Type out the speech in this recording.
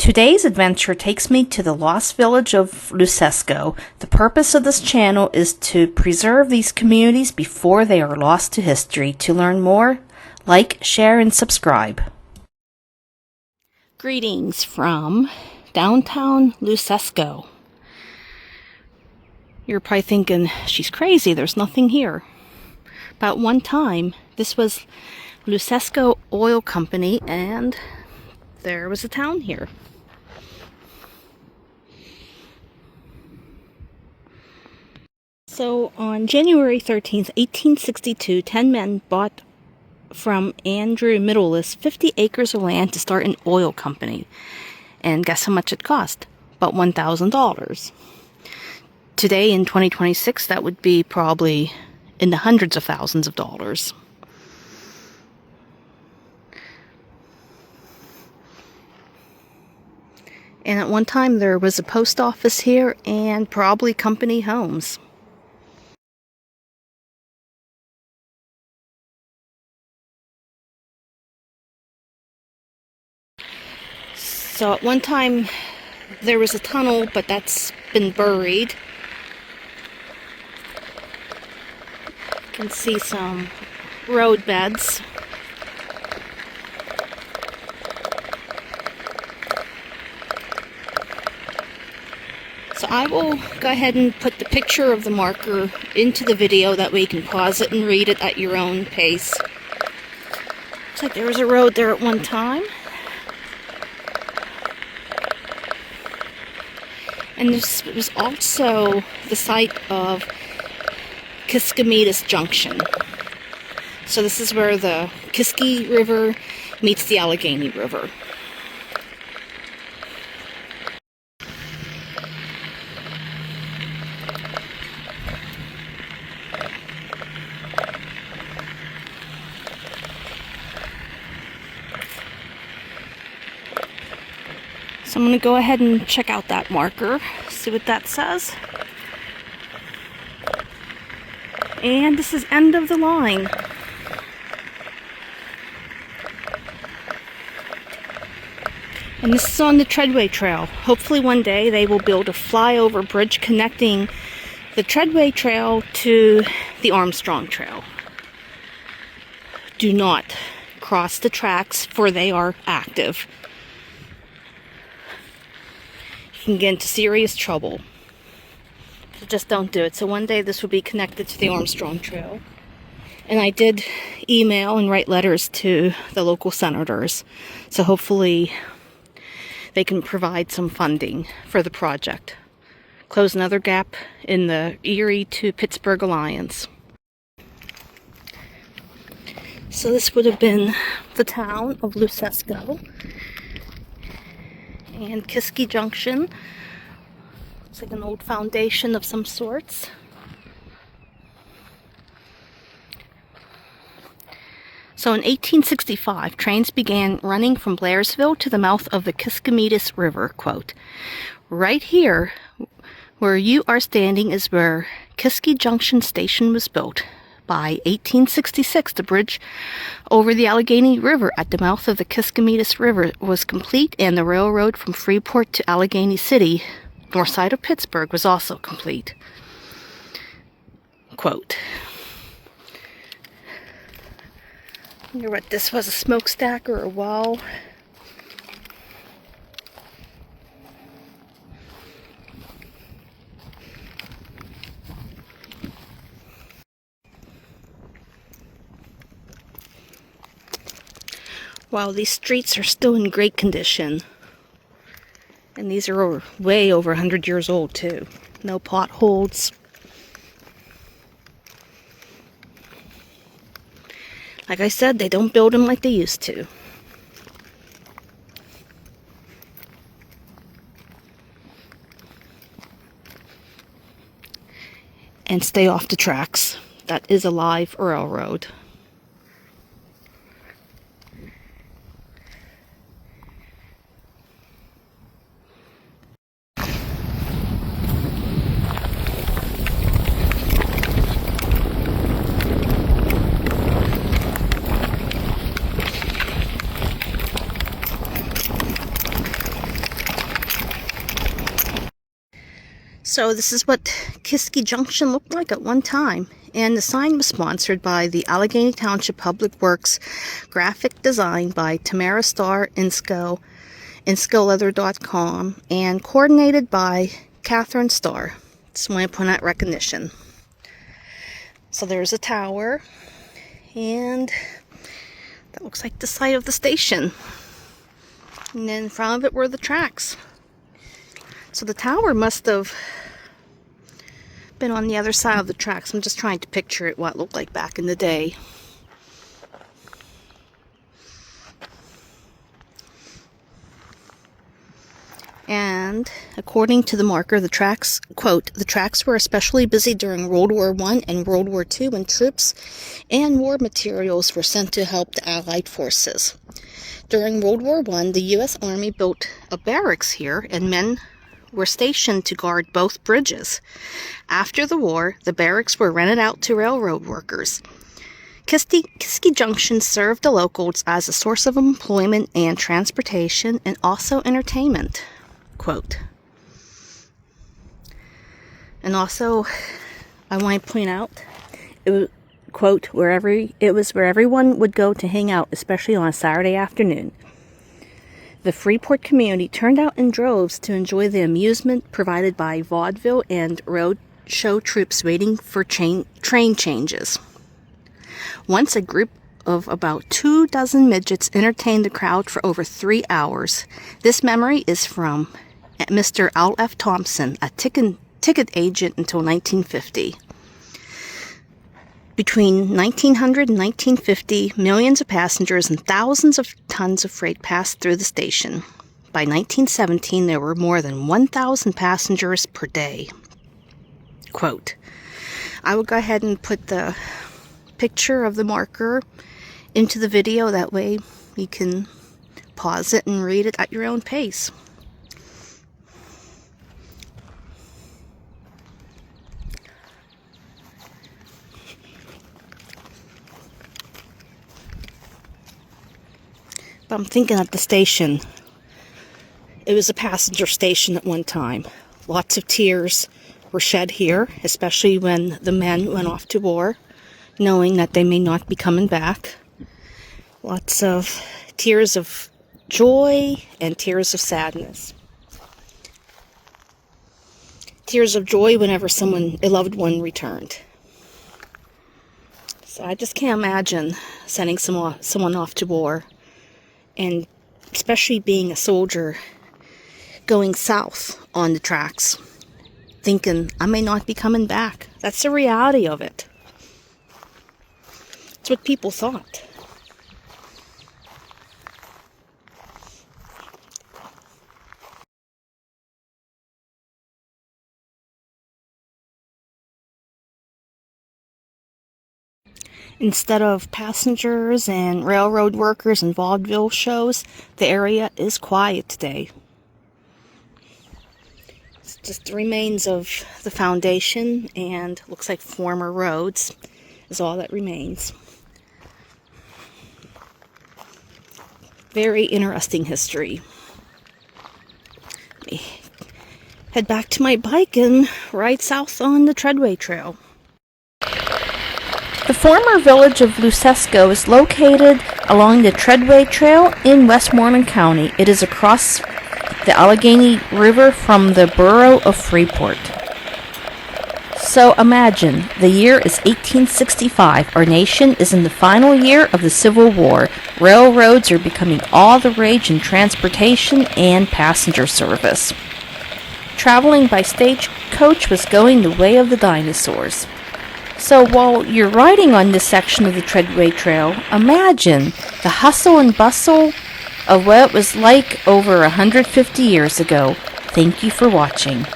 Today's adventure takes me to the lost village of Lucesco. The purpose of this channel is to preserve these communities before they are lost to history. To learn more, like, share, and subscribe. Greetings from downtown Lucesco. You're probably thinking, she's crazy, there's nothing here. About one time, this was Lucesco Oil Company, and there was a town here. So on January 13th, 1862, 10 men bought from Andrew Middleless 50 acres of land to start an oil company. And guess how much it cost? About $1,000. Today in 2026, that would be probably in the hundreds of thousands of dollars. And at one time there was a post office here and probably company homes. So at one time there was a tunnel, but that's been buried. You can see some road beds. So I will go ahead and put the picture of the marker into the video, that way you can pause it and read it at your own pace. Looks like there was a road there at one time. And this was also the site of Kiskimitas Junction. So this is where the Kiski River meets the Allegheny River. So I'm going to go ahead and check out that marker, see what that says. And this is end of the line. And this is on the Tredway Trail. Hopefully one day they will build a flyover bridge connecting the Tredway Trail to the Armstrong Trail. Do not cross the tracks, for they are active. You can get into serious trouble. So just don't do it. So one day this will be connected to the Armstrong Trail. And I did email and write letters to the local senators. So hopefully they can provide some funding for the project. Close another gap in the Erie to Pittsburgh Alliance. So this would have been the town of Lucesco. And Kiski Junction. Looks like an old foundation of some sorts. So in 1865, trains began running from Blairsville to the mouth of the Kiskimitas River. Quote, "Right here, where you are standing, is where Kiski Junction Station was built. By 1866, the bridge over the Allegheny River at the mouth of the Kiskimitas River was complete, and the railroad from Freeport to Allegheny City, north side of Pittsburgh, was also complete." Quote. I wonder what this was, a smokestack or a wall. Wow, these streets are still in great condition. And these are way over 100 years old too. No potholes. Like I said, they don't build them like they used to. And stay off the tracks. That is a live railroad. So this is what Kiski Junction looked like at one time. And the sign was sponsored by the Allegheny Township Public Works, graphic design by Tamara Starr Insco, InscoLeather.com, and coordinated by Catherine Starr. Just want to point out recognition. So there's a tower, and that looks like the site of the station. And then in front of it were the tracks. So the tower must have been on the other side of the tracks. I'm just trying to picture it, what it looked like back in the day. And according to the marker, the tracks, quote, the tracks were especially busy during World War I and World War II when troops and war materials were sent to help the Allied forces. During World War I, the U.S. Army built a barracks here, and men were stationed to guard both bridges. After the war, the barracks were rented out to railroad workers. Kiski Junction served the locals as a source of employment and transportation, and also entertainment. Quote. And also, I want to point out, it was, quote, it was where everyone would go to hang out, especially on a Saturday afternoon. The Freeport community turned out in droves to enjoy the amusement provided by vaudeville and road show troops waiting for train changes. Once a group of about 24 midgets entertained the crowd for over 3 hours. This memory is from Mr. Al F. Thompson, a ticket agent until 1950. Between 1900 and 1950, millions of passengers and thousands of tons of freight passed through the station. By 1917, there were more than 1,000 passengers per day. Quote. I will go ahead and put the picture of the marker into the video. That way you can pause it and read it at your own pace. I'm thinking of the station. It was a passenger station at one time. Lots of tears were shed here, especially when the men went off to war, knowing that they may not be coming back. Lots of tears of joy and tears of sadness. Tears of joy whenever a loved one returned. So I just can't imagine sending someone off to war. And especially being a soldier going south on the tracks, thinking, I may not be coming back. That's the reality of it. It's what people thought. Instead of passengers and railroad workers and vaudeville shows, the area is quiet today. It's just the remains of the foundation and looks like former roads is all that remains. Very interesting history. Let me head back to my bike and ride south on the Tredway Trail. The former village of Lucesco is located along the Tredway Trail in Westmoreland County. It is across the Allegheny River from the borough of Freeport. So imagine, the year is 1865. Our nation is in the final year of the Civil War. Railroads are becoming all the rage in transportation and passenger service. Traveling by stagecoach was going the way of the dinosaurs. So while you're riding on this section of the Tredway Trail, imagine the hustle and bustle of what it was like over 150 years ago. Thank you for watching.